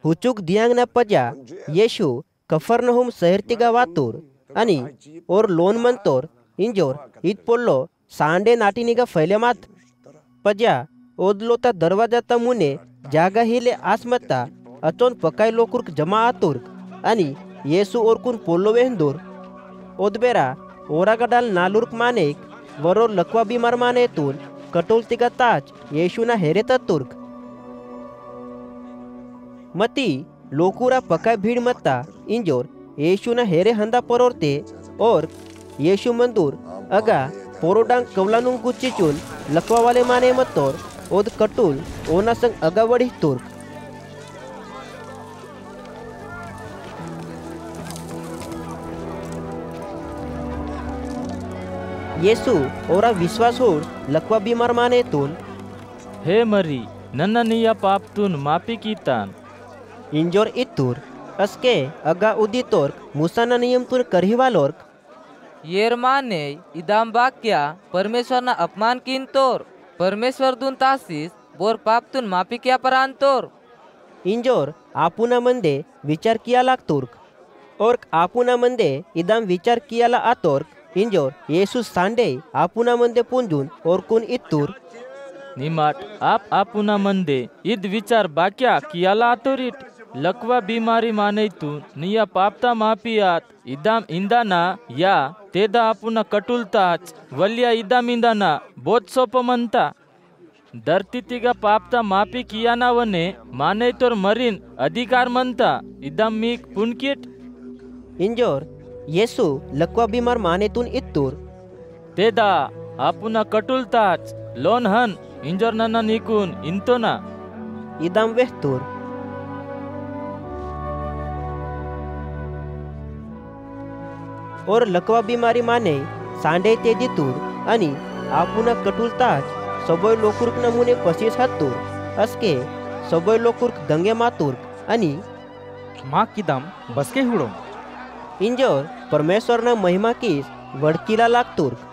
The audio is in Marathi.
Hucuk diang na paja Yesu Kafarnahum शहर तिगा वातुर आणि और लोन मंतोर इंजोर इत पोल्लो सांडे नाटिनिगा फैलेमात पजा ओदलोता दरवाजाता मुने जागा हिले आसमत्ता अचोन पकाय लोकुर्क जमा आतुर्क आणि येसु ओरकुन पोल्लो वेहंदूर ओदबेरा ओरागडाल नालुर्क मानेक वरो लकवा बीमार मानेतून कटोलतिगा ताच येशुना हेरेता तुर्क मती लोकुरा पकाय भीड़ मत्ता इंजोर येशुना हेरे हंदा परोरते और येशु मंदूर अगा पोरोडांग कवलानुंग गुच्चिचून लकवा वाले माने मत्तोर ओद कटुल ओना संग अगा वड़ी तुर्क येसु ओरा विश्वास होड लकवा बीमार मानेतून हे मरी नन्न निया पापतून माफी कीतान इंजोर इतूर अस्के अगा उदितोर्क मुसाना नियम तुन करहिवालोर्क येरमाने इदाम बाक्या परमेश्वरना अपमान कीनतोर परमेश्वर दून तासीस बोर पापतून माफी क्या परांतोर इंजोर आपुना मंदे विचार किया लागतोर्क और आपुना मंदे इदाम विचार कियाला आतोर्क इंजोर येसु सांडे आपुना मंदे पुंजून और कुन इतूर निमाट आप आपुना मंदे इद विचार बाक्या कियाला आतोरिट लकवा बीमारी मानेतू निया पापता मापियात इदाम इंदाना या तेदा आपुना कटुलताच वल्या इदाम इंदाना बोध सोपमंता धरतीतिगा पापता मापी कियाना वने मानेतोर मरीन अधिकार मंता इदाम मीक पुनकिट इंजोर येसु लकवा बीमार मानेतून इतूर तेदा आपुना कटुलताच लोन हन इंजोर नन्ना निकून इंतोना इदाम वेहतूर और लकवा बीमारी माने सांडे ते दितूर आणि आपुना कटुलताच सबय लोकुर्क नमुने पसीस हातूर अस्के सबय लोकुर्क गंगे मातूर्क आणि माक किदाम बसके हुडोम इंजोर परमेश्वरना महिमा कीस वडकीला लागतूर्क